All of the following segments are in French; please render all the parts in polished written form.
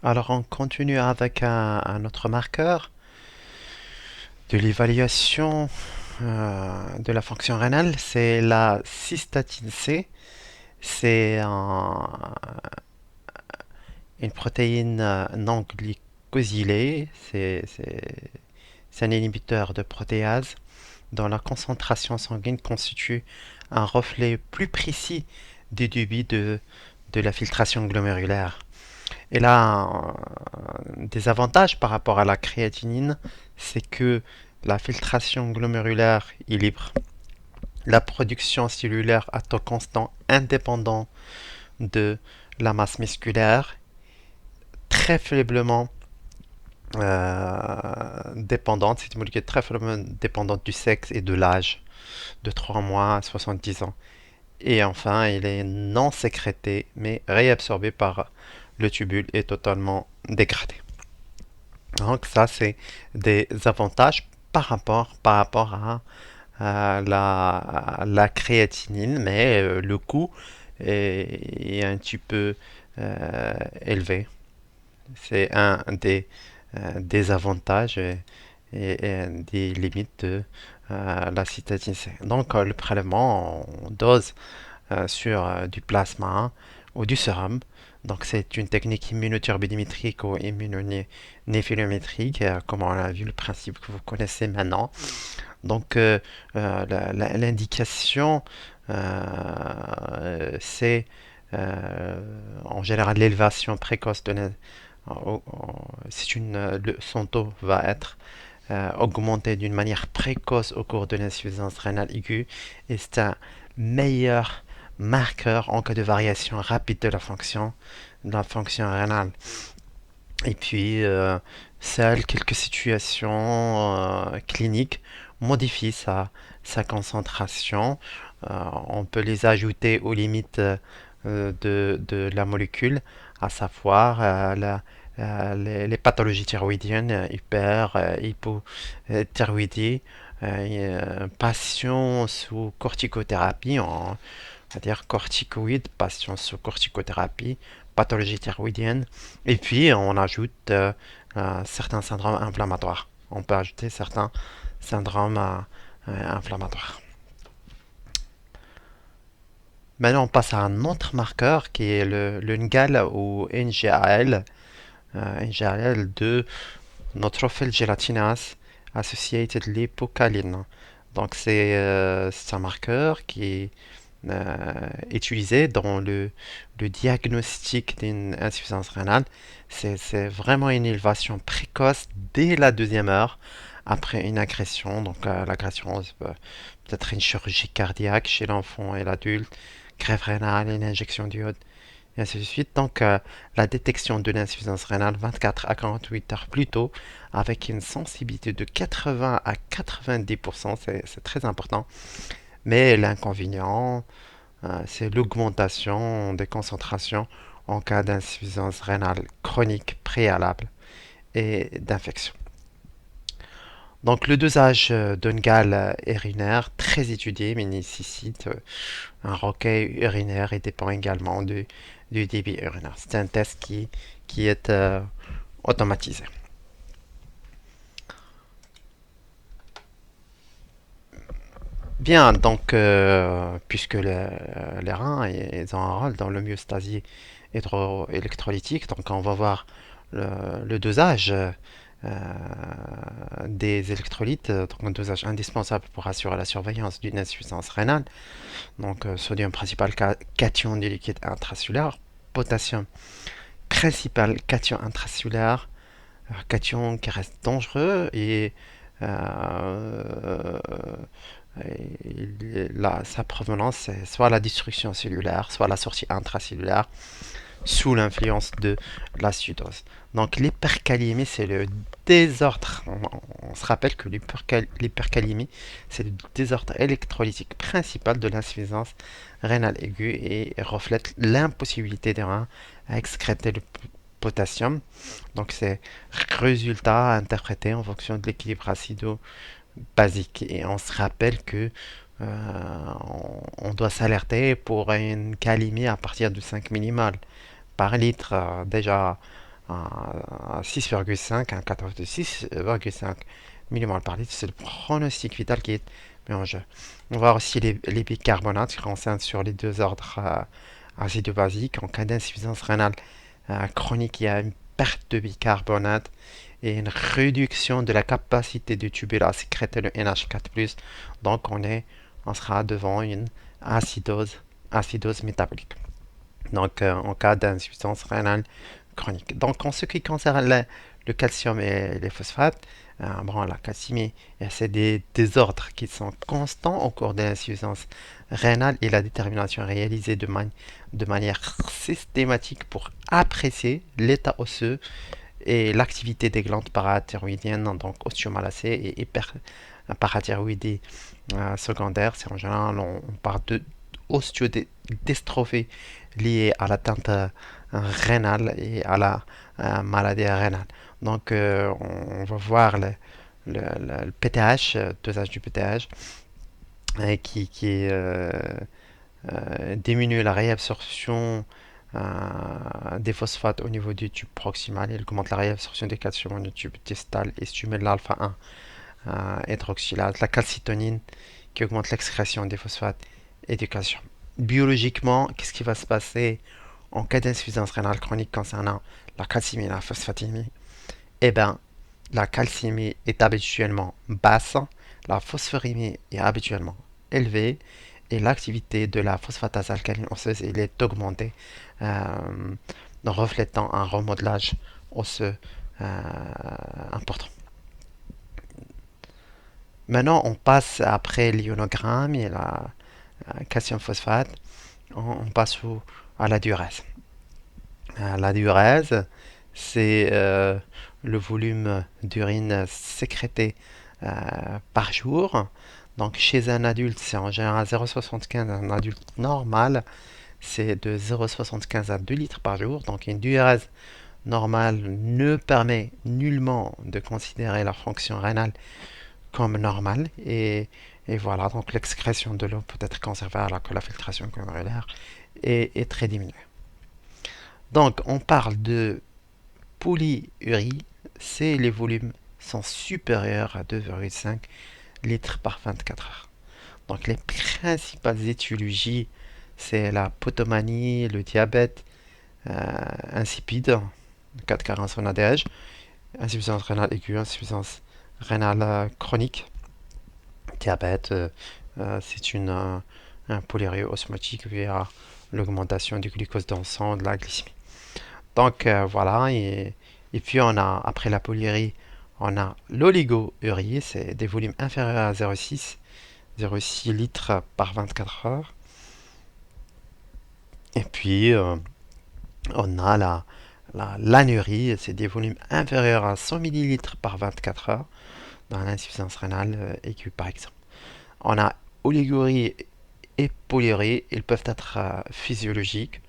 Alors on continue avec un autre marqueur de l'évaluation de la fonction rénale, c'est la cystatine C. C'est une protéine non glycosylée, c'est un inhibiteur de protéase dont la concentration sanguine constitue un reflet plus précis du débit de la filtration glomérulaire. Et là, des avantages par rapport à la créatinine, c'est que la filtration glomérulaire est libre. La production cellulaire à taux constant indépendant de la masse musculaire, très faiblement dépendante, c'est une molécule très faiblement dépendante du sexe et de l'âge, de 3 mois à 70 ans. Et enfin, il est non sécrété, mais réabsorbé par le tubule et totalement dégradé. Donc ça, c'est des avantages par rapport à la créatinine, mais le coût est un petit peu élevé. C'est un des avantages et des limites de la cystatine C. Donc le prélèvement en dose sur du plasma ou du sérum. Donc c'est une technique immunoturbidimétrique ou immunonéphilométrique, comme on a vu le principe que vous connaissez maintenant. Donc l'indication, c'est en général l'élévation précoce de c'est son taux va être augmenté d'une manière précoce au cours de l'insuffisance rénale aiguë et c'est un meilleur marqueur en cas de variation rapide de la fonction rénale. Et puis, seules quelques situations cliniques modifient sa concentration. On peut les ajouter aux limites de la molécule, à savoir les pathologies thyroïdiennes, hyper, hypothyroïdie, patients sous corticothérapie, c'est-à-dire corticoïdes, patients sous corticothérapie, pathologie thyroïdienne, et puis on ajoute certains syndromes inflammatoires. On peut ajouter certains syndromes inflammatoires. Maintenant, on passe à un autre marqueur qui est le NGAL ou NGAL, NGAL de Neutrophil gelatinase Associated Lipocaline. Donc, c'est un marqueur qui est utilisé dans le diagnostic d'une insuffisance rénale. C'est vraiment une élévation précoce dès la deuxième heure après une agression. Donc, l'agression, peut-être une chirurgie cardiaque chez l'enfant et l'adulte, greffe rénale, une injection d'iode, et ainsi de suite. Donc, la détection de l'insuffisance rénale 24 à 48 heures plus tôt, avec une sensibilité de 80 à 90%, c'est très important. Mais l'inconvénient, c'est l'augmentation des concentrations en cas d'insuffisance rénale chronique préalable et d'infection. Donc le dosage d'un urinaire très étudié mais nécessite un recueil urinaire et dépend également du débit urinaire. C'est un test qui est automatisé. Bien, donc puisque les reins ils ont un rôle dans l'homéostasie hydroélectrolytique, donc on va voir le dosage des électrolytes, donc un dosage indispensable pour assurer la surveillance d'une insuffisance rénale. Donc sodium principal cation du liquide intracellulaire, potassium principal cation intracellulaire, cation qui reste dangereux euh, sa provenance c'est soit la destruction cellulaire, soit la sortie intracellulaire sous l'influence de l'acidose. Donc l'hypercalémie, c'est le désordre. On se rappelle que l'hypercalémie, c'est le désordre électrolytique principal de l'insuffisance rénale aiguë et reflète l'impossibilité des reins à excréter le potassium. Donc c'est résultat interprété en fonction de l'équilibre acido-basique. Et on se rappelle que on doit s'alerter pour une calémie à partir de 5 millimoles par litre. Déjà, à 6,5, un cutoff de 6,5 millimoles par litre. C'est le pronostic vital qui est mis en jeu. On va voir aussi les bicarbonates qui concernent sur les deux ordres acido-basiques. En cas d'insuffisance rénale chronique, il y a une perte de bicarbonate et une réduction de la capacité du tubule à sécréter le NH4+. Donc on sera devant une acidose métabolique. Donc en cas d'insuffisance rénale chronique. Donc en ce qui concerne le calcium et les phosphates, bon, la calcémie, c'est des désordres qui sont constants au cours de l'insuffisance rénale et la détermination réalisée de manière systématique pour apprécier l'état osseux et l'activité des glandes parathyroïdiennes, donc osteomalacées et parathyroïdie secondaire. C'est en général, on parle de ostéodystrophie liée à l'atteinte rénale et à la maladie rénale. Donc, on va voir le PTH, dosage du PTH, qui diminue la réabsorption des phosphates au niveau du tube proximal. Il augmente la réabsorption des calcium au tube distal et stimule l'alpha 1 hydroxylase. La calcitonine qui augmente l'excrétion des phosphates et du calcium. Biologiquement, qu'est-ce qui va se passer en cas d'insuffisance rénale chronique concernant la calcémie et la phosphatémie? Eh bien, la calcémie est habituellement basse, la phosphorémie est habituellement élevée et l'activité de la phosphatase alcaline osseuse est augmentée, euh, reflétant un remodelage osseux important. Maintenant, on passe après l'ionogramme et la calcium phosphate, on passe à la diurèse. La diurèse, c'est le volume d'urine sécrété par jour. Donc chez un adulte, c'est en général 0,75. Un adulte normal, c'est de 0,75 à 2 litres par jour. Donc une diurèse normale ne permet nullement de considérer la fonction rénale comme normale. Et voilà, donc l'excrétion de l'eau peut être conservée alors que la filtration glomérulaire est très diminuée. Donc on parle de polyurie, c'est les volumes sont supérieurs à 2,5 litres par 24 heures. Donc les principales étiologies, c'est la potomanie, le diabète insipide, cas de carence en ADH, insuffisance rénale aiguë, insuffisance rénale chronique, diabète, c'est un polyurie osmotique via l'augmentation du glucose dans le sang, de la glycémie. Donc voilà, et puis on a, après la polyurie, on a l'oligourie, c'est des volumes inférieurs à 0,6 litres par 24 heures. Et puis on a l'anurie, c'est des volumes inférieurs à 100 millilitres par 24 heures dans l'insuffisance rénale aiguë par exemple. On a oligurie et polyurie, ils peuvent être physiologiques.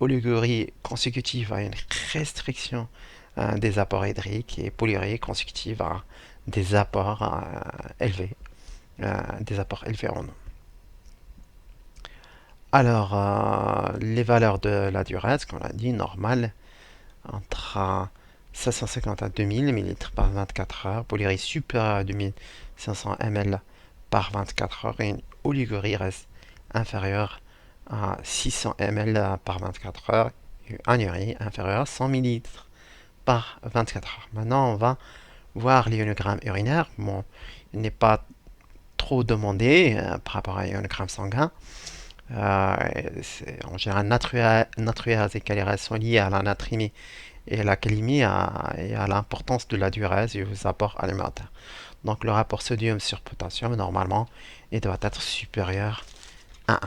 Oligurie consécutive à une restriction des apports hydriques et polyurie consécutive à des apports élevés, en eau. Alors, les valeurs de la diurèse, qu'on a dit, normale, entre 750 à 2000 ml par 24 heures, polyurie supérieure à 2500 ml par 24 heures, et une oligurie reste inférieure à 600 ml par 24 heures, et une anurie inférieure à 100 ml par 24 heures. Maintenant, on va voir l'ionogramme urinaire. Bon, il n'est pas trop demandé par rapport à l'ionogramme sanguin. En général, natréase et calérase sont liés à la natrémie et la calémie et à l'importance de la diurèse et aux apports alimentaires. Donc le rapport sodium sur potassium, normalement, il doit être supérieur à 1.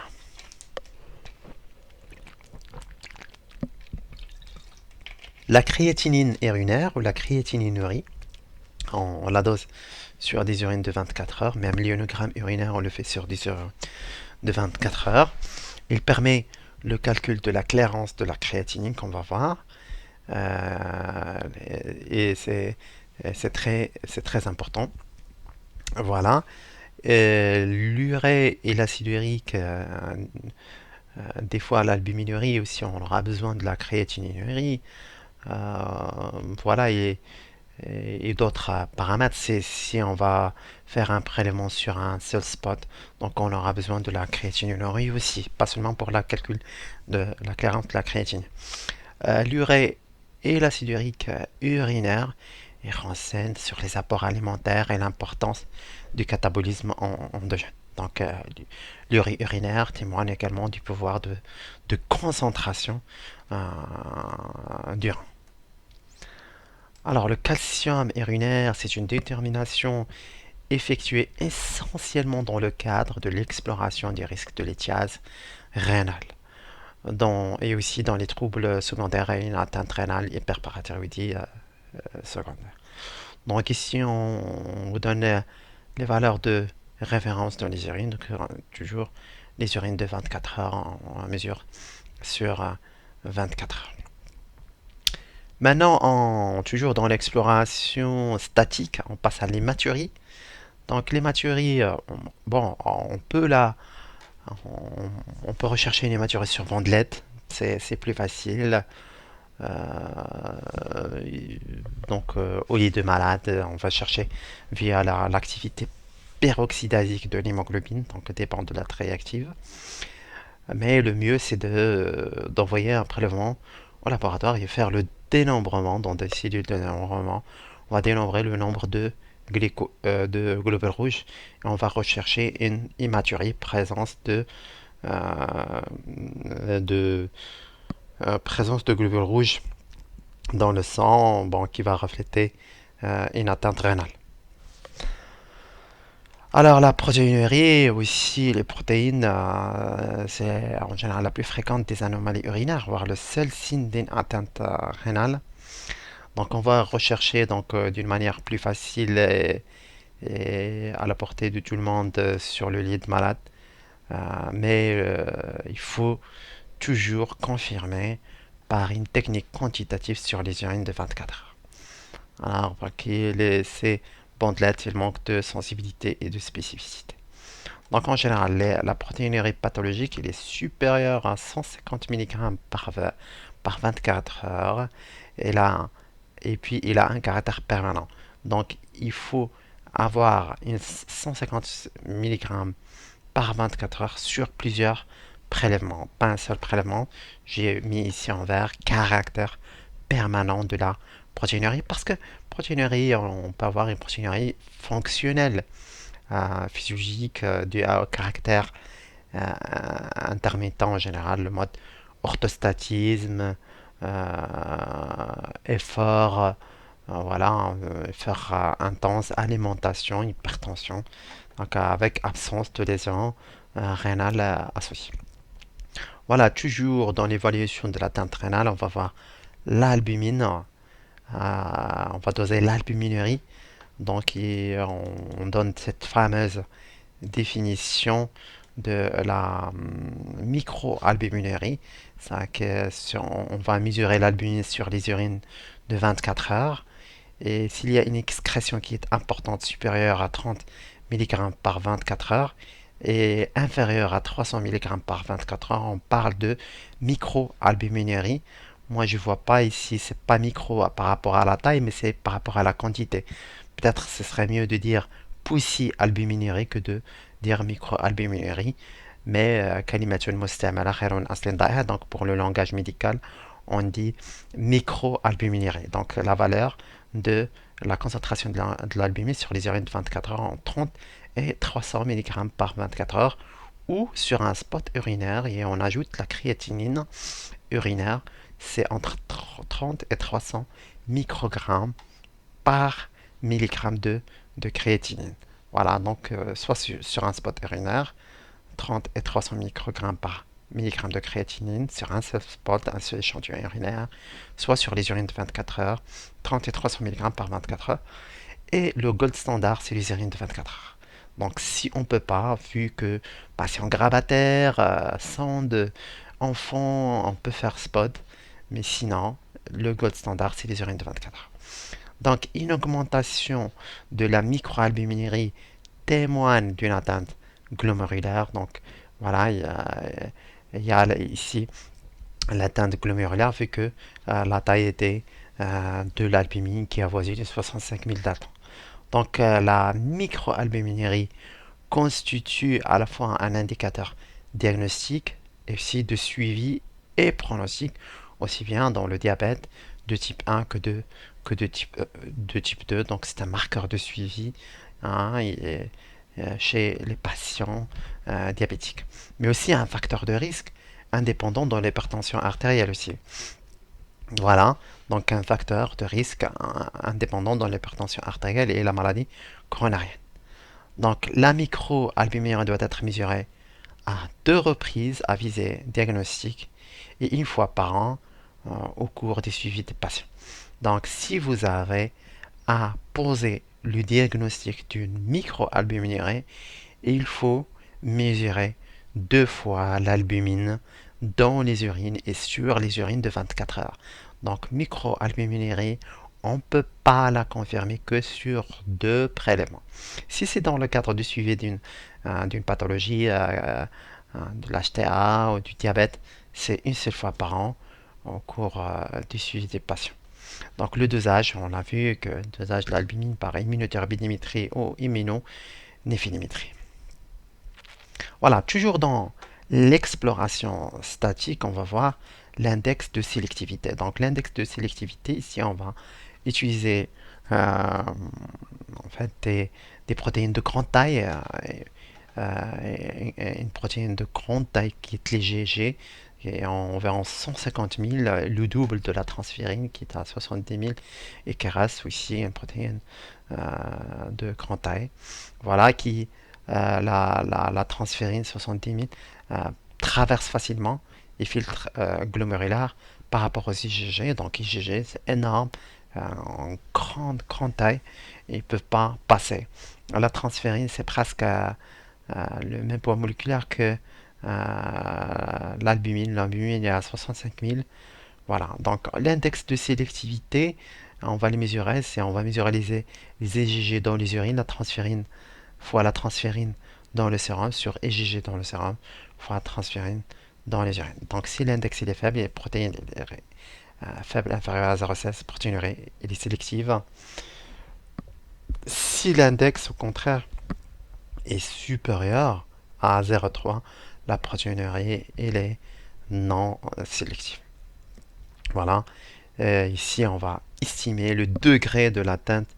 La créatinine urinaire ou la créatininurie, on la dose sur des urines de 24 heures, même l'ionogramme urinaire, on le fait sur des urines de 24 heures. Il permet le calcul de la clairance de la créatinine qu'on va voir. Et c'est très important. Voilà. L'urée et l'acide urique, des fois l'albuminurie aussi, on aura besoin de la créatininurie. Voilà, et d'autres paramètres. C'est si on va faire un prélèvement sur un seul spot, donc on aura besoin de la créatinurie aussi, pas seulement pour la calcul de la clairance de la créatine. L'urée et l'acide urique urinaire et renseigne sur les apports alimentaires et l'importance du catabolisme endogène. Donc, l'urée urinaire témoigne également du pouvoir de concentration euh, du rein. Alors, le calcium urinaire, c'est une détermination effectuée essentiellement dans le cadre de l'exploration des risques de lithiase rénale et aussi dans les troubles secondaires à une atteinte rénale hyperparathyroïdie secondaire. Donc ici, on vous donne les valeurs de référence dans les urines, donc toujours les urines de 24 heures en mesure sur 24 heures. Maintenant, toujours dans l'exploration statique, on passe à l'hématurie. Donc l'hématurie, bon, on, on peut rechercher une hématurie sur bandelette, c'est plus facile. Euh, au lit de malade, on va chercher via l'activité peroxydasique de l'hémoglobine, donc dépend de la très active. Mais le mieux, c'est d'envoyer un prélèvement au laboratoire et faire le dénombrement dans des cellules de dénombrement. On va dénombrer le nombre de globules rouges et on va rechercher une immaturie, de, présence de globules rouges dans le sang, bon, qui va refléter une atteinte rénale. Alors la protéinurie, aussi les protéines, c'est en général la plus fréquente des anomalies urinaires, voire le seul signe d'une atteinte rénale. Donc on va rechercher d'une manière plus facile et à la portée de tout le monde sur le lit de malade. Mais il faut toujours confirmer par une technique quantitative sur les urines de 24 heures. Alors, parce que ces bandelettes, il manque de sensibilité et de spécificité. Donc, en général, la protéinurie pathologique il est supérieure à 150 mg par 24 heures. Et, là, et puis, il a un caractère permanent. Donc, il faut avoir une 150 mg par 24 heures sur plusieurs prélèvements. Pas un seul prélèvement. J'ai mis ici en vert caractère permanent de la protéinurie parce que protéinurie, on peut avoir une protéinurie fonctionnelle, physiologique, due au caractère euh, intermittent en général, le mode orthostatisme, effort, voilà, effort intense, alimentation, hypertension, donc avec absence de lésions rénales associées. Voilà, toujours dans l'évaluation de l'atteinte rénale, on va voir l'albumine, on va doser l'albuminurie. Donc, on donne cette fameuse définition de la microalbuminurie. On va mesurer l'albumine sur les urines de 24 heures. Et s'il y a une excrétion qui est importante, supérieure à 30 mg par 24 heures, et inférieure à 300 mg par 24 heures, on parle de microalbuminurie. Moi, je vois pas ici, c'est pas micro par rapport à la taille, mais c'est par rapport à la quantité. Peut-être ce serait mieux de dire poussy-albuminurie que de dire microalbuminurie. Mais كلمة مستعملة خير من أصل ضائع. Donc pour le langage médical, on dit microalbuminurie. Donc la valeur de la concentration de l'albumine sur les urines de 24 heures en 30 et 300 mg par 24 heures ou sur un spot urinaire et on ajoute la créatinine urinaire, c'est entre 30 et 300 microgrammes par milligramme de créatinine. Voilà, donc soit sur un spot urinaire, 30 et 300 microgrammes par milligramme de créatinine sur un seul spot, un seul échantillon urinaire, soit sur les urines de 24 heures, 30 et 300 mg par 24 heures. Et le gold standard, c'est les urines de 24 heures. Donc si on ne peut pas, vu que patient grabataire, sonde, enfant, on peut faire spot, mais sinon, le gold standard, c'est les urines de 24 heures. Donc une augmentation de la microalbuminurie témoigne d'une atteinte glomérulaire. Donc voilà, il y a ici l'atteinte glomérulaire vu que la taille était de l'albumine qui avoisine 65 000 daltons. Donc la microalbuminurie constitue à la fois un indicateur diagnostique et aussi de suivi et pronostic, aussi bien dans le diabète de type 1 que de type 2. Donc c'est un marqueur de suivi, hein, chez les patients diabétiques. Mais aussi un facteur de risque indépendant de l'hypertension artérielle aussi. Voilà, donc un facteur de risque indépendant dans l'hypertension artérielle et la maladie coronarienne. Donc la microalbuminurie doit être mesurée à 2 reprises à visée diagnostique et une fois par an au cours des suivis des patients. Donc si vous avez à poser le diagnostic d'une microalbuminurie, il faut mesurer 2 fois l'albumine dans les urines et sur les urines de 24 heures. Donc microalbuminurie, on ne peut pas la confirmer que sur 2 prélèvements. Si c'est dans le cadre du suivi d'une pathologie, de l'HTA ou du diabète, c'est une seule fois par an au cours du suivi des patients. Donc le dosage, on a vu que le dosage de l'albumine par immunoturbidimétrie ou immunonéphilémétrie. Voilà, toujours dans l'exploration statique, on va voir l'index de sélectivité. Donc l'index de sélectivité, ici on va utiliser en fait des protéines de grande taille, une protéine de grande taille qui est l'IgG, et environ 150 000, le double de la transférine qui est à 70 000, et qui reste aussi une protéine euh, de grande taille. Voilà, qui la transférine 70 000 traverse facilement les filtres glomérulaires par rapport aux IgG. Donc IgG, c'est énorme, en grande taille, et ils ne peuvent pas passer. La transférine, c'est presque le même poids moléculaire que l'albumine. L'albumine est à 65 000. Voilà, donc l'index de sélectivité, on va les mesurer, on va mesurer les IgG dans les urines, la transférine fois la transférine dans le sérum sur IgG dans le sérum fois la transférine dans les urines. Donc si l'index il est faible, les protéines faible inférieur à 0,16, proteinurie il est sélective. Si l'index au contraire est supérieur à 0,3, la protéinurie elle est non sélective. Voilà. Ici, on va estimer le degré de l'atteinte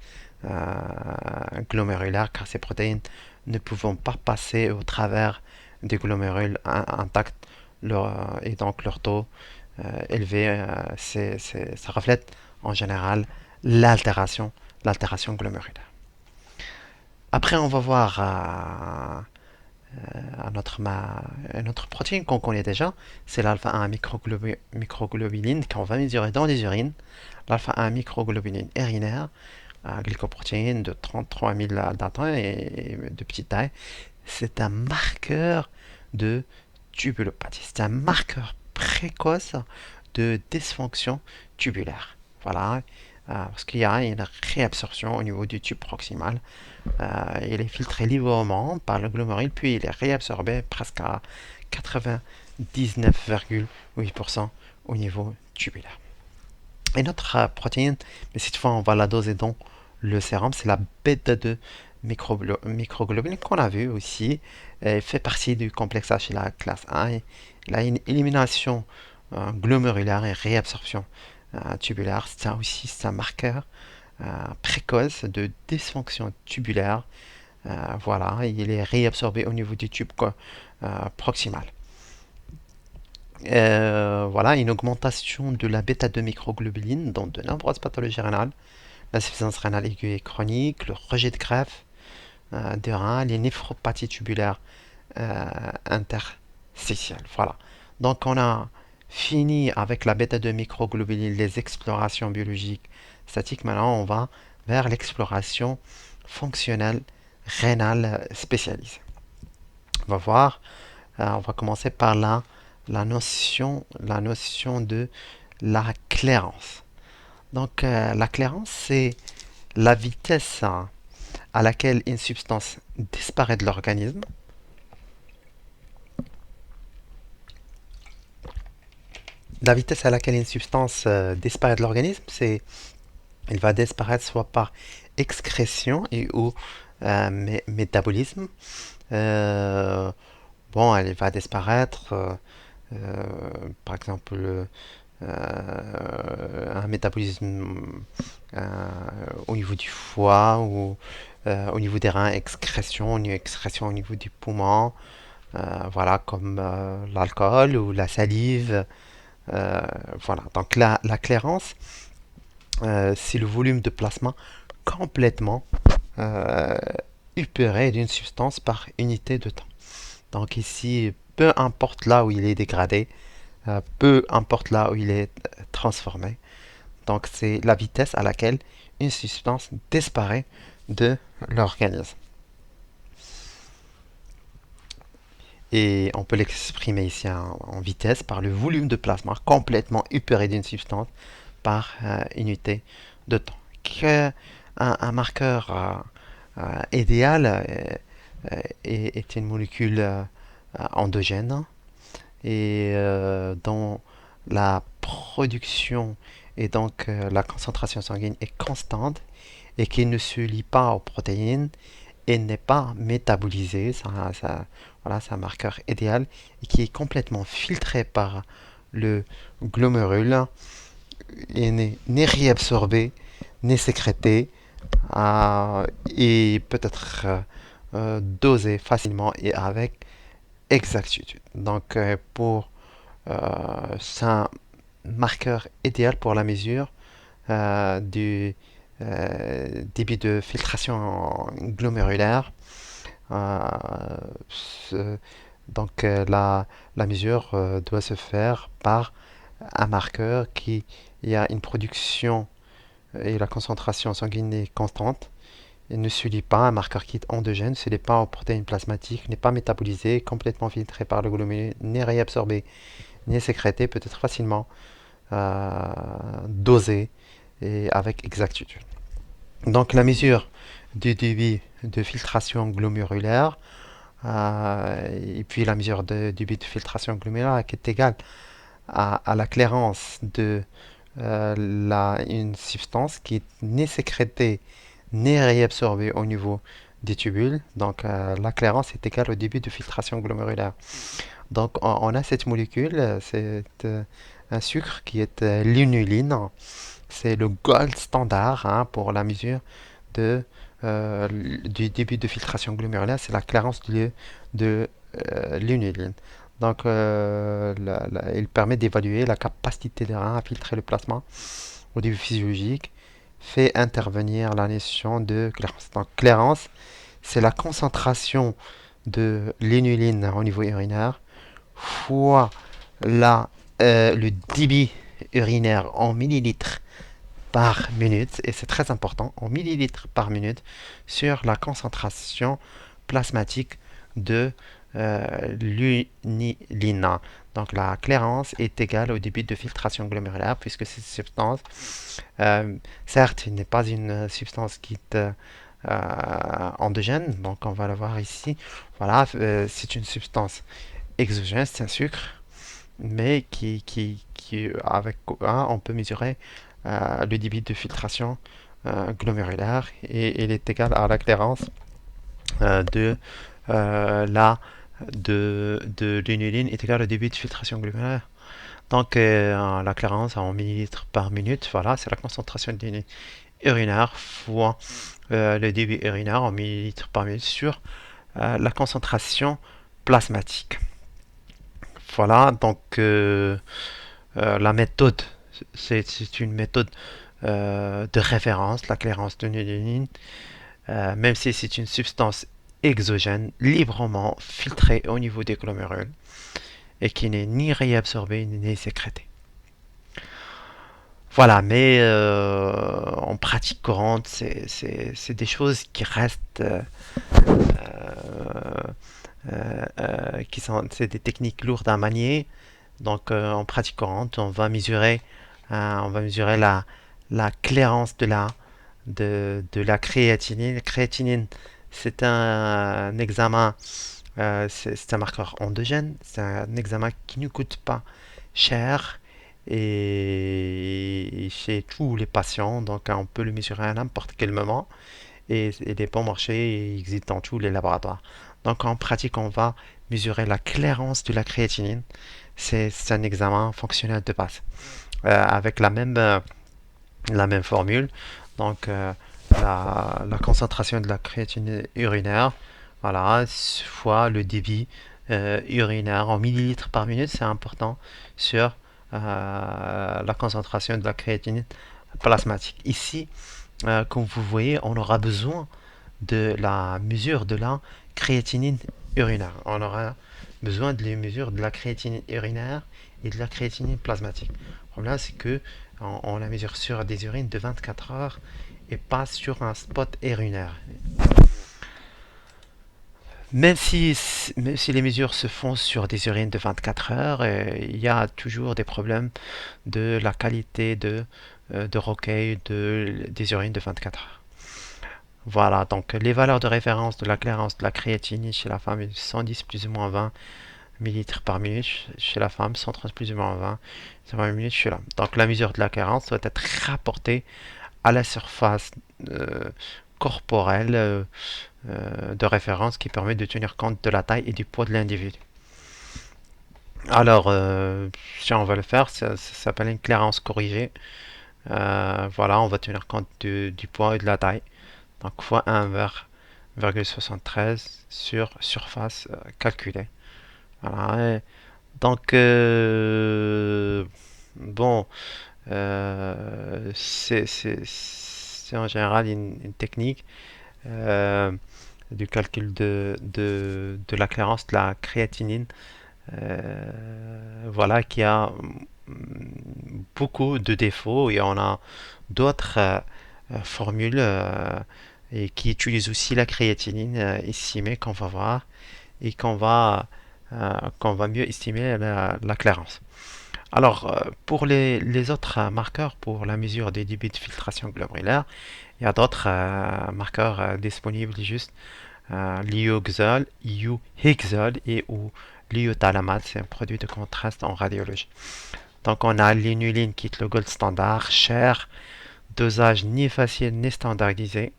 glomérulaire car ces protéines ne pouvant pas passer au travers des glomérules intacts et donc leur taux élevé, ça reflète en général l'altération glomérulaire. Après, on va voir une autre protéine qu'on connaît déjà, c'est l'alpha-1 microglobuline qu'on va mesurer dans les urines. L'alpha-1 microglobuline urinaire, glycoprotéine de 33 000 d'atteint et de petite taille, c'est un marqueur de tubulopathie. C'est un marqueur précoce de dysfonction tubulaire. Voilà, parce qu'il y a une réabsorption au niveau du tube proximal. Il est filtré librement par le glomérule, puis il est réabsorbé presque à 99,8% au niveau tubulaire. Et notre protéine, mais cette fois on va la doser dans le sérum, c'est la bêta-2 microglobuline qu'on a vu aussi. Elle fait partie du complexe H de la classe 1. Il a une élimination glomérulaire et réabsorption tubulaire. C'est aussi un marqueur précoce de dysfonction tubulaire. Voilà, il est réabsorbé au niveau du tube proximal. Voilà, une augmentation de la bêta-2 microglobuline dans de nombreuses pathologies rénales, l'insuffisance rénale aiguë et chronique, le rejet de greffe des reins, les néphropathies tubulaires interstitielles. Voilà. Donc on a fini avec la bêta-2 microglobuline, les explorations biologiques statiques. Maintenant on va vers l'exploration fonctionnelle rénale spécialisée. On va voir, on va commencer par la notion de la clairance. Donc la clairance, c'est la vitesse à laquelle une substance disparaît de l'organisme La vitesse à laquelle une substance disparaît de l'organisme, elle va disparaître soit par excrétion et ou métabolisme. Euh, bon, elle va disparaître, par exemple, un métabolisme euh, au niveau du foie ou au niveau des reins, excrétion au niveau du poumon, voilà, comme l'alcool ou la salive. Euh, voilà, donc la clairance, c'est le volume de plasma complètement euh, upéré d'une substance par unité de temps. Donc ici, peu importe là où il est dégradé, peu importe là où il est transformé, donc c'est la vitesse à laquelle une substance disparaît de l'organisme. Et on peut l'exprimer ici en vitesse par le volume de plasma complètement upéré d'une substance par unité de temps. Un marqueur idéal est une molécule endogène et dont la production et donc la concentration sanguine est constante et qui ne se lie pas aux protéines et n'est pas métabolisé. Voilà, c'est un marqueur idéal et qui est complètement filtré par le glomérule et n'est ni réabsorbé ni sécrété et peut être dosé facilement et avec exactitude. Donc c'est un marqueur idéal pour la mesure du débit de filtration glomérulaire. Euh, ce- la mesure doit se faire par un marqueur qui il y a une production et la concentration sanguine est constante. Il ne se lie pas à un marqueur qui est endogène, ne se lie pas aux protéines plasmatiques, n'est pas métabolisé, complètement filtré par le glomérule, n'est réabsorbé, n'est sécrété, peut être facilement euh, dosé et avec exactitude. Donc la mesure du débit de filtration glomérulaire et puis la mesure du débit de filtration glomérulaire qui est égale à la clairance de une substance qui n'est sécrétée ni réabsorbée au niveau des tubules. Donc la clairance est égale au débit de filtration glomérulaire. Donc on a cette molécule, c'est un sucre qui est l'inuline. C'est le gold standard hein, pour la mesure de, du débit de filtration glomérulaire. C'est la clairance de l'inuline. Donc, il permet d'évaluer la capacité des reins à filtrer le plasma au début physiologique, fait intervenir la notion de clairance. Donc, clairance, c'est la concentration de l'inuline au niveau urinaire fois le débit urinaire en millilitres par minute, et c'est très important, en millilitres par minute, sur la concentration plasmatique de l'uniline. Donc la clairance est égale au débit de filtration glomérulaire, puisque cette substance, certes, n'est pas une substance qui est endogène, donc on va le voir ici. Voilà, c'est une substance exogène, c'est un sucre, mais avec on peut mesurer le débit de filtration glomérulaire et il est égal à la clairance de la de l'inuline est égal au débit de filtration glomérulaire. Donc la clairance en millilitres par minute, voilà, c'est la concentration d'inuline urinaire fois le débit urinaire en millilitres par minute sur la concentration plasmatique. Voilà, donc la méthode, c'est une méthode de référence, la clairance de Nulini, même si c'est une substance exogène, librement filtrée au niveau des glomérules et qui n'est ni réabsorbée ni sécrétée. Voilà, mais en pratique courante, c'est des choses qui restent, qui sont, c'est des techniques lourdes à manier. Donc en pratique courante, on va mesurer la clairance de la créatinine. La créatinine, c'est un examen, c'est un marqueur endogène, c'est un examen qui ne coûte pas cher et chez tous les patients. Donc, on peut le mesurer à n'importe quel moment et il est bon marché et il existe dans tous les laboratoires. Donc, en pratique, on va mesurer la clairance de la créatinine. C'est un examen fonctionnel de base avec la même formule. Donc, la concentration de la créatine urinaire, voilà, fois le débit urinaire en millilitres par minute, c'est important sur la concentration de la créatine plasmatique. Ici, comme vous voyez, on aura besoin de la mesure de la créatinine urinaire. On aura besoin de la mesure de la créatinine urinaire et de la créatinine plasmatique. Le problème, c'est que on la mesure sur des urines de 24 heures et pas sur un spot urinaire. Même si les mesures se font sur des urines de 24 heures, il y a toujours des problèmes de la qualité de recueil des urines de 24 heures. Voilà, donc les valeurs de référence de la clairance de la créatinine chez la femme est 110 plus ou moins 20 millilitres par minute chez la femme, 130 plus ou moins 20 minutes chez l'homme. Donc la mesure de la clairance doit être rapportée à la surface euh, corporelle de référence qui permet de tenir compte de la taille et du poids de l'individu. Alors, si on va le faire, ça s'appelle une clairance corrigée. Voilà, on va tenir compte du poids et de la taille. Donc, fois 1,73 sur surface calculée. Voilà. Donc, bon, c'est en général une technique euh, du calcul de la clairance de la créatinine, voilà, qui a beaucoup de défauts et on a d'autres formules et qui utilisent aussi la créatinine estimée qu'on va voir et qu'on va mieux estimer la clairance. Alors, pour les autres marqueurs, pour la mesure des débits de filtration glomérulaire, il y a d'autres marqueurs disponibles, juste l'ioxol, iohexol et ou l'iotalamate, c'est un produit de contraste en radiologie. Donc on a l'inuline qui est le gold standard, cher, dosage ni facile ni standardisé.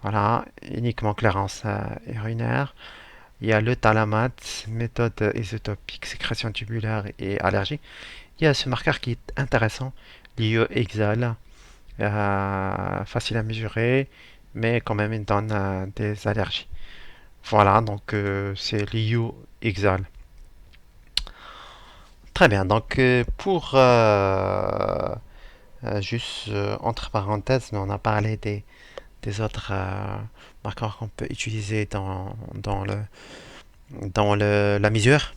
Voilà, uniquement clairance urinaire. Il y a le thalamate, méthode isotopique, sécrétion tubulaire et allergie. Il y a ce marqueur qui est intéressant, l'iohexol, facile à mesurer, mais quand même il donne des allergies. Voilà, donc c'est l'iohexol. Très bien, donc juste entre parenthèses, on a parlé des autres marqueurs qu'on peut utiliser la mesure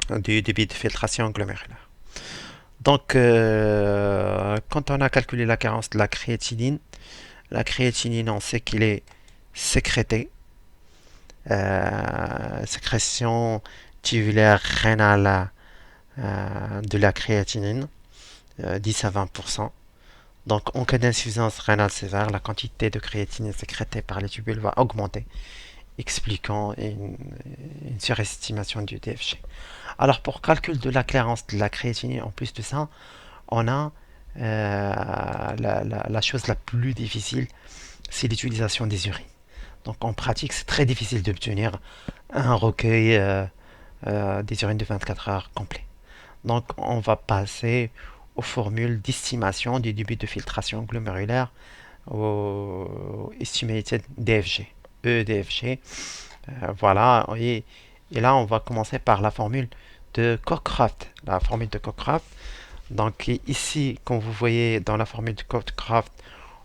du débit de filtration glomérulaire. Donc, quand on a calculé la carence de la créatinine, on sait qu'il est sécrété, sécrétion tubulaire rénale de la créatinine, 10 à 20%. Donc, en cas d'insuffisance rénale sévère, la quantité de créatinine sécrétée par les tubules va augmenter, expliquant une surestimation du DFG. Alors, pour calcul de la clairance de la créatinine, en plus de ça, on a la chose la plus difficile, c'est l'utilisation des urines. Donc, en pratique, c'est très difficile d'obtenir un recueil des urines de 24 heures complet. Donc, on va passer aux formules d'estimation du débit de filtration glomérulaire, au Estimated DFG, EDFG. Voilà, et là, on va commencer par la formule de Cockcroft. La formule de Cockcroft. Donc, ici, comme vous voyez dans la formule de Cockcroft,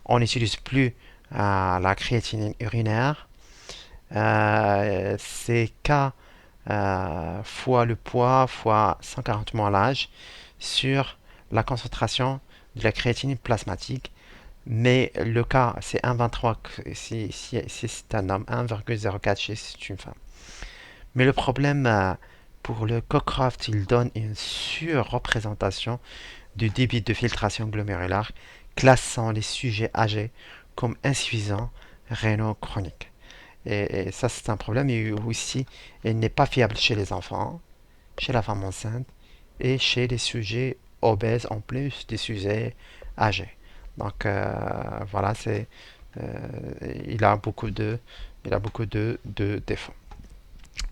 on n'utilise plus la créatinine urinaire. C'est K fois le poids fois 140 moins l'âge sur la concentration de la créatinine plasmatique. Mais le cas, c'est 1,23 si c'est un homme, 1,04 si c'est une femme. Mais le problème pour le Cockcroft, il donne une surreprésentation du débit de filtration glomérulaire, classant les sujets âgés comme insuffisants rénaux chroniques. Et ça, c'est un problème. Et aussi, il n'est pas fiable chez les enfants, chez la femme enceinte et chez les sujets obèse en plus des sujets âgés. Donc voilà, il a beaucoup de défauts.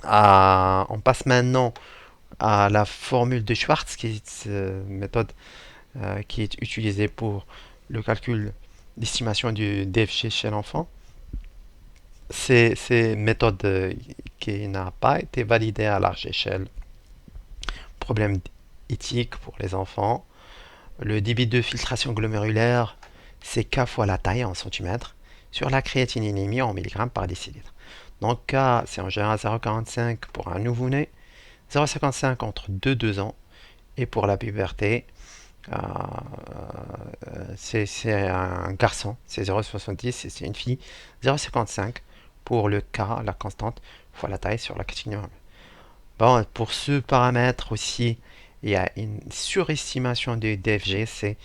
On passe maintenant à la formule de Schwartz, qui est une méthode qui est utilisée pour le calcul d'estimation du DFG chez l'enfant. C'est une méthode qui n'a pas été validée à large échelle. Problème éthique pour les enfants. Le débit de filtration glomérulaire, c'est K fois la taille en centimètres sur la créatinémie en milligrammes par décilitre. Donc K, c'est en général 0,45 pour un nouveau-né, 0,55 entre 2 ans, et pour la puberté, c'est un garçon, c'est 0,70, et c'est une fille, 0,55 pour le K, la constante, fois la taille sur la créatinémie. Bon, pour ce paramètre aussi, il y a une surestimation du DFG, c'est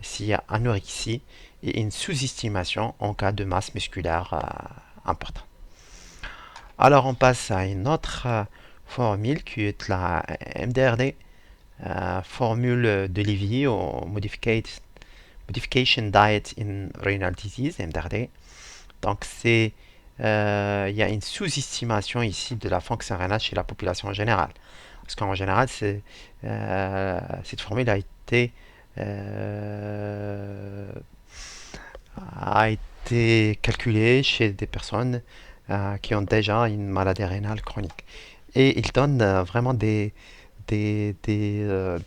s'il y a anorexie, et une sous-estimation en cas de masse musculaire importante. Alors on passe à une autre formule qui est la MDRD, formule de Lévy, ou Modification Diet in Renal Disease, MDRD. Donc il y a une sous-estimation ici de la fonction rénale chez la population en général. Parce qu'en général, cette formule euh, a été calculée chez des personnes qui ont déjà une maladie rénale chronique. Et il donne vraiment des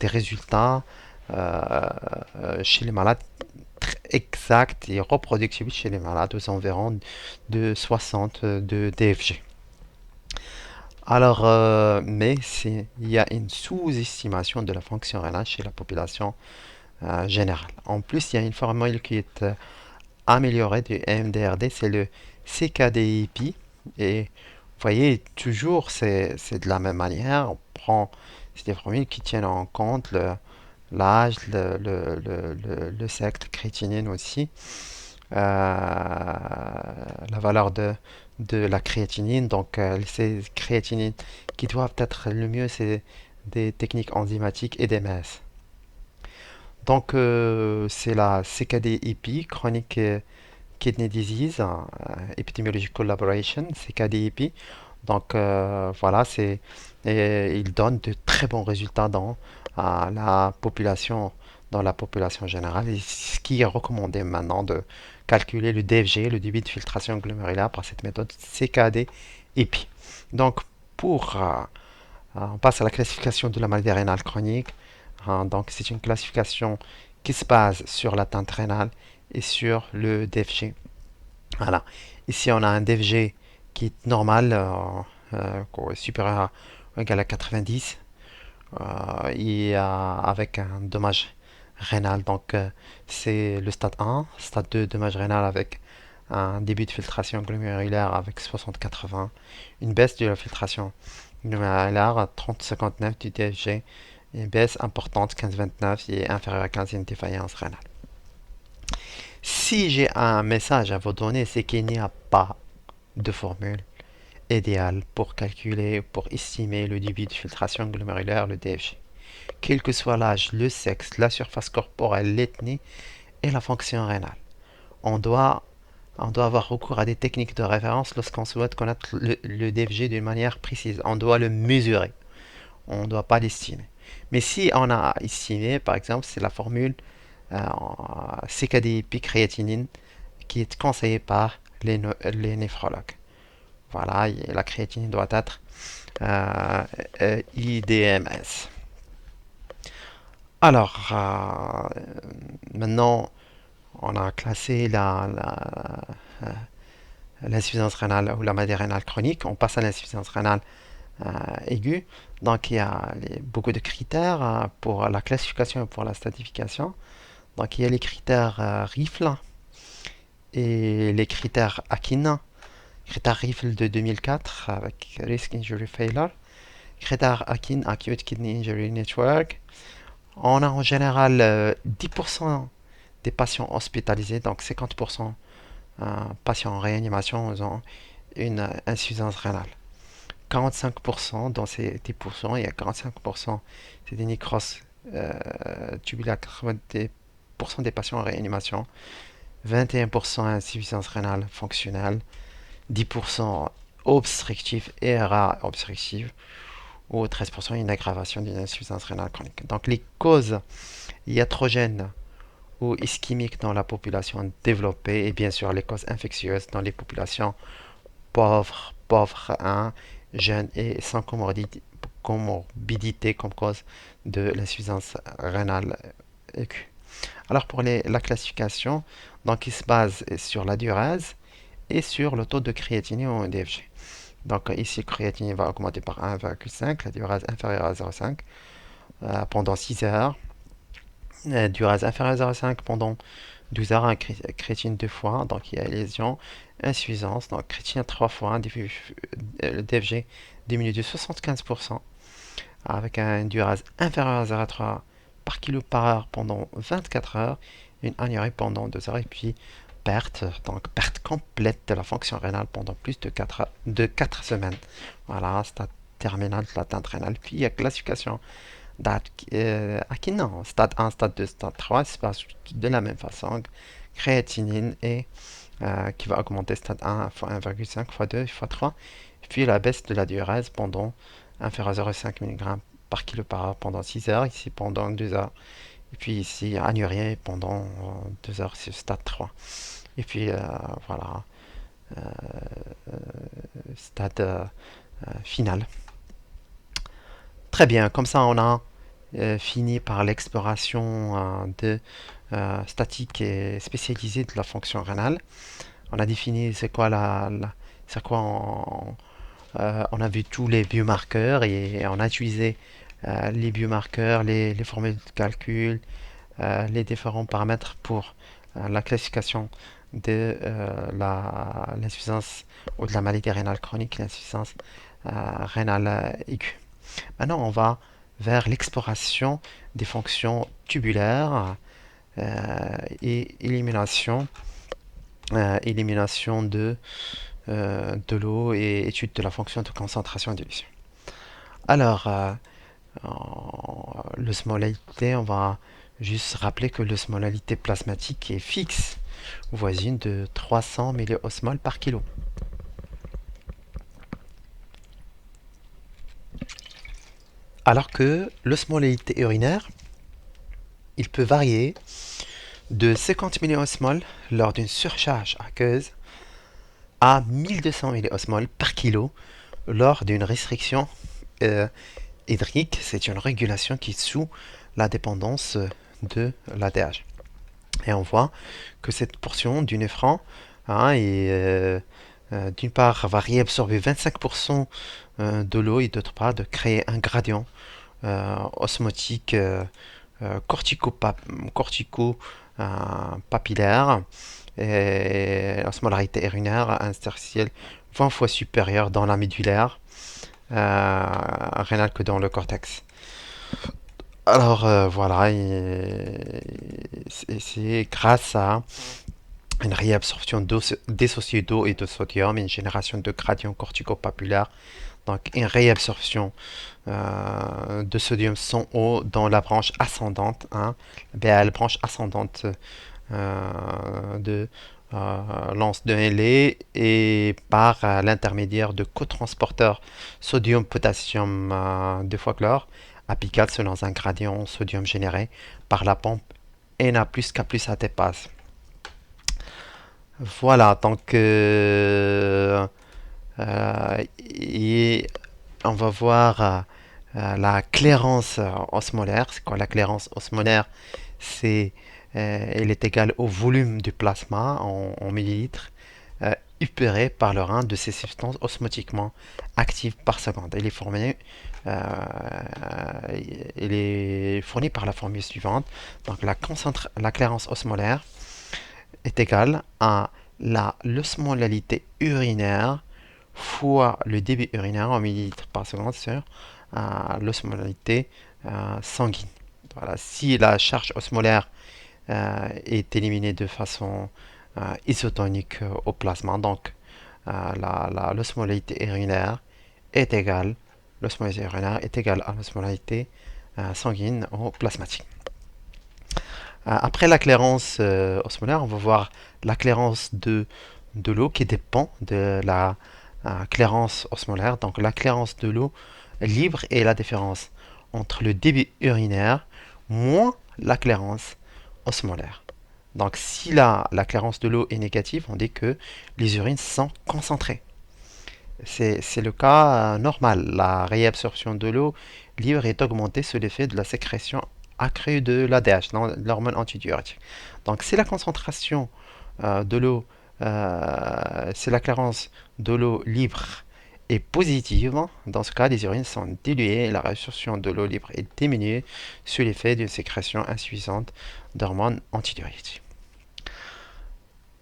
résultats chez les malades exacts et reproductibles chez les malades aux environs de 60 de DFG. Alors, mais il y a une sous-estimation de la fonction rénale chez la population générale. En plus, il y a une formule qui est améliorée du MDRD, c'est le CKDIP. Et vous voyez, toujours, c'est de la même manière. C'est des formules qui tiennent en compte l'âge, le sexe, la créatinine aussi, la valeur de la créatinine. Donc, ces créatinines qui doivent être le mieux, c'est des techniques enzymatiques et des messes. Donc, c'est la CKD-EP, Chronic Kidney Disease, Epidemiologic Collaboration, CKD-EP. Donc, voilà, il donne de très bons résultats dans la population générale. Et ce qui est recommandé maintenant de calculer le DFG, le débit de filtration glomérulaire, par cette méthode CKD-EPI. Donc, on passe à la classification de la maladie rénale chronique. Donc, c'est une classification qui se base sur l'atteinte rénale et sur le DFG. Voilà. Ici, on a un DFG qui est normal, supérieur ou égal à 90, avec un dommage rénal. Donc, c'est le stade 1, stade 2, dommage rénal avec un début de filtration glomérulaire avec 60-80, une baisse de la filtration glomérulaire à 30-59 du DFG, une baisse importante 15-29 et inférieure à 15, une défaillance rénale. Si j'ai un message à vous donner, c'est qu'il n'y a pas de formule idéale pour calculer, pour estimer le débit de filtration glomérulaire, le DFG. Quel que soit l'âge, le sexe, la surface corporelle, l'ethnie et la fonction rénale. On doit, on doit avoir recours à des techniques de référence lorsqu'on souhaite connaître le DFG d'une manière précise. On doit le mesurer. On ne doit pas l'estimer. Mais si on a estimé, par exemple, c'est la formule CKD créatinine qui est conseillée par les néphrologues. Voilà, la créatinine doit être IDMS. Alors, maintenant, on a classé l'insuffisance rénale ou la maladie rénale chronique. On passe à l'insuffisance rénale aiguë. Donc, il y a beaucoup de critères pour la classification et pour la stratification. Donc, il y a les critères RIFLE et les critères Akin. Critère RIFLE de 2004 avec Risk Injury Failure. Critère Akin, Acute Kidney Injury Network. On a en général 10% des patients hospitalisés, donc 50% patients en réanimation ont une insuffisance rénale. 45% dans ces 10%, il y a 45%, c'est des nécroses tubulaire, 90% des patients en réanimation, 21% insuffisance rénale fonctionnelle, 10% obstructive et rare obstructive, ou 13% une aggravation d'une insuffisance rénale chronique. Donc les causes iatrogènes ou ischémiques dans la population développée et bien sûr les causes infectieuses dans les populations pauvres, hein, jeunes et sans comorbidité comme cause de l'insuffisance rénale aiguë. Alors pour la classification, donc il se base sur la diurèse et sur le taux de créatinine ou DFG. Donc ici, le créatinine va augmenter par 1,5, la diurèse inférieure à 0,5 pendant 6 heures. Diurèse inférieure à 0,5 pendant 12 heures, un créatine 2 fois, donc il y a lésion, insuffisance, donc créatine 3 fois, le DFG diminue de 75% avec une diurèse inférieure à 0,3 par kilo par heure pendant 24 heures, une anurie pendant 2 heures, et puis donc perte complète de la fonction rénale pendant plus de 4 semaines. Voilà, stade terminal de l'atteinte rénale. Puis il y a classification non, stade 1, stade 2, stade 3, c'est passe de la même façon. Créatinine et qui va augmenter stade 1 fois 1,5 fois 2 fois 3. Et puis la baisse de la diurèse pendant inférieure à 0,5 mg par kilo par heure pendant 6 heures, ici pendant 2 heures. Et puis ici, anurie pendant 2 heures, c'est stade 3. Et puis voilà, euh, stade final. Très bien, comme ça on a fini par l'exploration de statique et spécialisée de la fonction rénale. On a défini c'est quoi c'est quoi on a vu tous les biomarqueurs et on a utilisé les biomarqueurs, les formules de calcul, les différents paramètres pour la classification de l'insuffisance ou de la maladie rénale chronique, l'insuffisance rénale aiguë. Maintenant, on va vers l'exploration des fonctions tubulaires et élimination de l'eau et étude de la fonction de concentration et d'émission. Alors, l'osmolalité, on va juste rappeler que l'osmolalité plasmatique est fixe, voisine de 300 milliosmoles par kilo. Alors que l'osmolalité urinaire, il peut varier de 50 milliosmoles lors d'une surcharge aqueuse à 1200 milliosmoles par kilo lors d'une restriction euh, hydrique. C'est une régulation qui est sous la dépendance de l'ADH. Et on voit que cette portion du néphron d'une part va réabsorber 25% de l'eau et d'autre part de créer un gradient osmotique cortico-papillaire et osmolarité urinaire interstitielle 20 fois supérieure dans la médullaire rénale que dans le cortex. Alors voilà, c'est grâce à une réabsorption dissociée d'eau et de sodium, une génération de gradients cortico-papillaires, donc une réabsorption de sodium sans eau dans la branche ascendante, hein, la branche ascendante de l'anse de Henle et par l'intermédiaire de cotransporteurs sodium-potassium 2 fois chlore apical selon un gradient sodium généré par la pompe Na plus K plus AT passe. Voilà, donc et on va voir la clairance osmolaire. C'est quoi la clairance osmolaire? C'est Elle est égale au volume du plasma en millilitres upéré par le rein de ces substances osmotiquement actives par seconde. Euh, il est fourni par la formule suivante. Donc la clairance osmolaire est égale à l'osmolalité urinaire fois le débit urinaire en millilitres par seconde sur l'osmolalité sanguine. Voilà. Si la charge osmolaire est éliminée de façon isotonique au plasma, donc l'osmolalité urinaire est égale l'osmolalité urinaire est égale à l'osmolalité sanguine ou plasmatique. Après la clairance osmolaire, on va voir la clairance de l'eau qui dépend de la clairance osmolaire. Donc la clairance de l'eau libre est la différence entre le débit urinaire moins la clairance osmolaire. Donc si la clairance de l'eau est négative, on dit que les urines sont concentrées. C'est le cas normal. La réabsorption de l'eau libre est augmentée sous l'effet de la sécrétion accrue de l'ADH, l'hormone antidiurétique. Donc si la concentration de l'eau, si la clarence de l'eau libre est positive, dans ce cas, les urines sont diluées et la réabsorption de l'eau libre est diminuée sous l'effet d'une sécrétion insuffisante d'hormones antidiurétiques.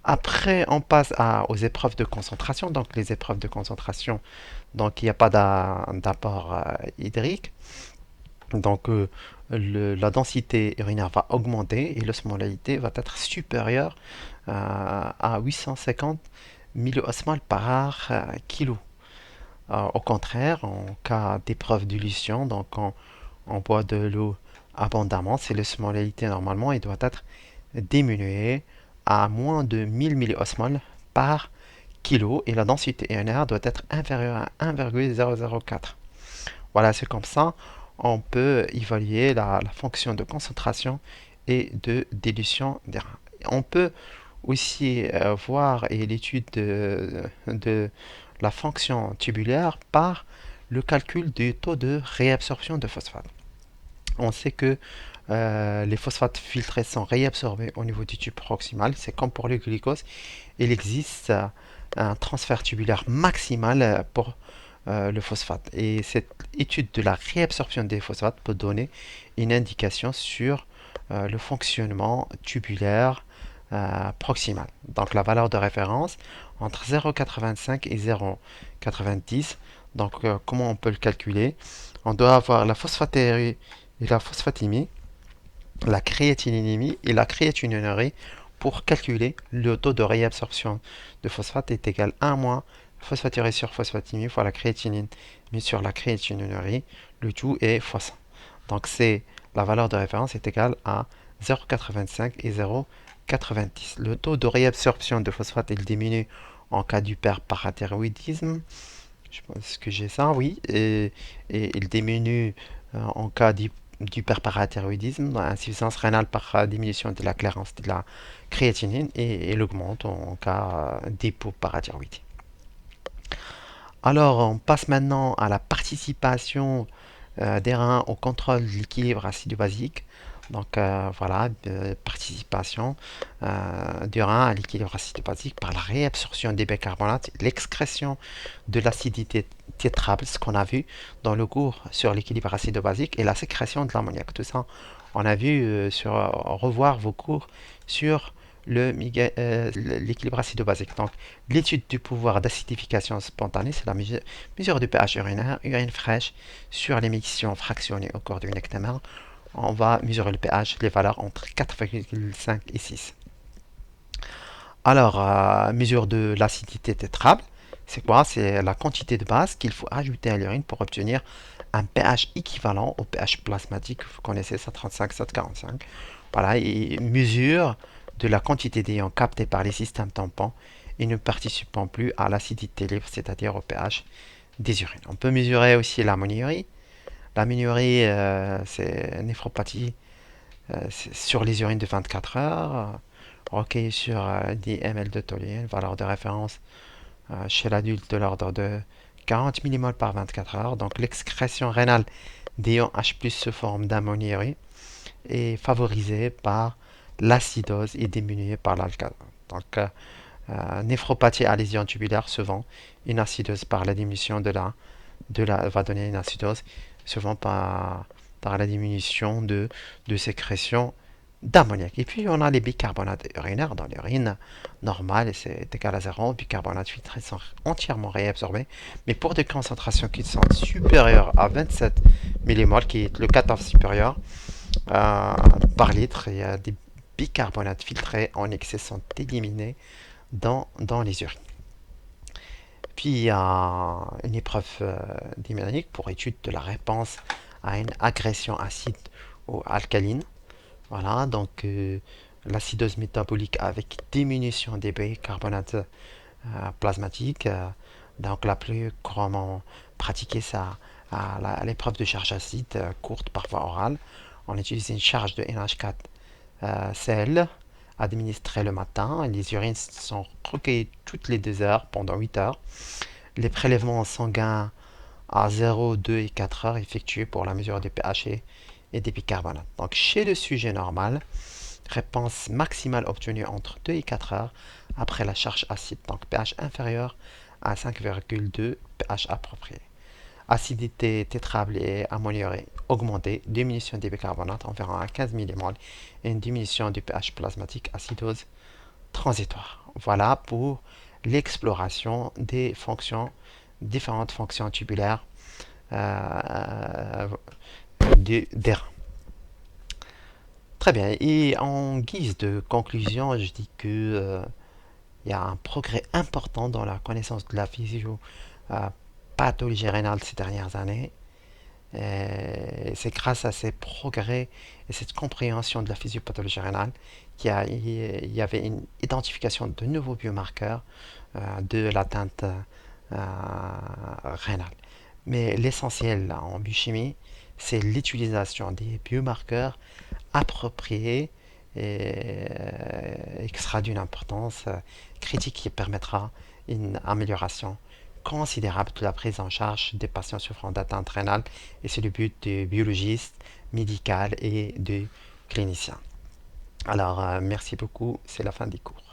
Après, on passe aux épreuves de concentration. Donc, les épreuves de concentration, donc il n'y a pas d'apport hydrique. Donc, la densité urinaire va augmenter et l'osmolalité va être supérieure à 850 milliosmoles par kilo. Au contraire, en cas d'épreuve dilution, donc on boit de l'eau abondamment, c'est l'osmolalité normalement, il doit être diminué à moins de 1000 milliosmoles par kilo et la densité urinaire doit être inférieure à 1,004. Voilà, c'est comme ça on peut évaluer la fonction de concentration et de dilution des reins. On peut aussi voir l'étude de la fonction tubulaire par le calcul du taux de réabsorption de phosphate. On sait que les phosphates filtrés sont réabsorbés au niveau du tube proximal. C'est comme pour le glucose. Il existe un transfert tubulaire maximal pour le phosphate. Et cette étude de la réabsorption des phosphates peut donner une indication sur le fonctionnement tubulaire proximal. Donc la valeur de référence entre 0,85 et 0,90. Donc comment on peut le calculer? On doit avoir la phosphatérie et la phosphatémie, la créatinémie et la créatinurie pour calculer le taux de réabsorption de phosphate est égal à 1 moins phosphaturie sur phosphatémie fois la créatinine mais sur la créatinurie, le tout est fois 100. Donc c'est la valeur de référence est égale à 0,85 et 0,90. Le taux de réabsorption de phosphate il diminue en cas d'hyperparathyroïdisme. Je pense que j'ai ça, oui. Et il diminue en cas d'hyperparathyroïdisme, insuffisance rénale par diminution de la clairance de la créatinine et il augmente en cas d'hypoparathyroïdie. Alors, on passe maintenant à la participation des reins au contrôle de l'équilibre acido-basique. Donc voilà, participation du rein à l'équilibre acido-basique par la réabsorption des bicarbonates, l'excrétion de l'acidité tétrable, ce qu'on a vu dans le cours sur l'équilibre acido-basique, et la sécrétion de l'ammoniac. Tout ça, on a vu revoir vos cours sur l'équilibre acido-basique. Donc, l'étude du pouvoir d'acidification spontanée, c'est la mesure du pH urinaire, urine fraîche sur l'émission fractionnée au cours d'une examen. On va mesurer le pH, les valeurs entre 4,5 et 6. Alors, mesure de l'acidité tétrable, c'est quoi? C'est la quantité de base qu'il faut ajouter à l'urine pour obtenir un pH équivalent au pH plasmatique. Vous connaissez ça, 35, 745. Voilà, et mesure de la quantité d'ions captés par les systèmes tampons et ne participant plus à l'acidité libre, c'est-à-dire au pH des urines. On peut mesurer aussi l'ammoniurie. L'ammoniurie, c'est une néphropathie sur les urines de 24 heures, recueillie sur 10 ml de toluène, valeur de référence chez l'adulte de l'ordre de 40 mmol par 24 heures. Donc l'excrétion rénale d'ions H+, sous forme d'ammoniurie est favorisée par l'acidose et diminuée par l'alcalose. Donc néphropathie à lésion tubulaire, souvent une acidose par la diminution va donner une acidose, souvent par la diminution de sécrétion d'ammoniac. Et puis on a les bicarbonates urinaires dans l'urine normale, et c'est égal à 0. Bicarbonates filtrés sont entièrement réabsorbés, mais pour des concentrations qui sont supérieures à 27 mmol, qui est le 14 supérieur par litre, il y a des bicarbonates filtrés en excès sont éliminés dans les urines. Puis il y a une épreuve dynamique pour étude de la réponse à une agression acide ou alcaline. Voilà, donc l'acidose métabolique avec diminution des bicarbonates plasmatiques. Donc la plus couramment pratiquée, c'est à l'épreuve de charge acide courte, parfois orale. On utilise une charge de NH4 Cl administrée le matin. Les urines sont recueillies toutes les 2 heures pendant 8 heures. Les prélèvements sanguins à 0, 2 et 4 heures effectués pour la mesure des pH et des bicarbonates. Donc chez le sujet normal, réponse maximale obtenue entre 2 et 4 heures après la charge acide. Donc pH inférieur à 5,2, pH approprié. Acidité tétrable et ammoniurée augmentée, diminution des bicarbonates environ à 15 millimoles et une diminution du pH plasmatique, acidose transitoire. Voilà pour l'exploration des fonctions, différentes fonctions tubulaires euh, des reins. Très bien. Et en guise de conclusion, je dis que il y a un progrès important dans la connaissance de la physiopathologie rénale ces dernières années. C'est grâce à ces progrès et cette compréhension de la physiopathologie rénale qu'il y avait une identification de nouveaux biomarqueurs de l'atteinte rénale. Mais l'essentiel en biochimie, c'est l'utilisation des biomarqueurs appropriés et qui sera d'une importance critique qui permettra une amélioration considérable de la prise en charge des patients souffrant d'atteinte rénale et c'est le but du biologiste médical et du clinicien. Alors, merci beaucoup, c'est la fin des cours.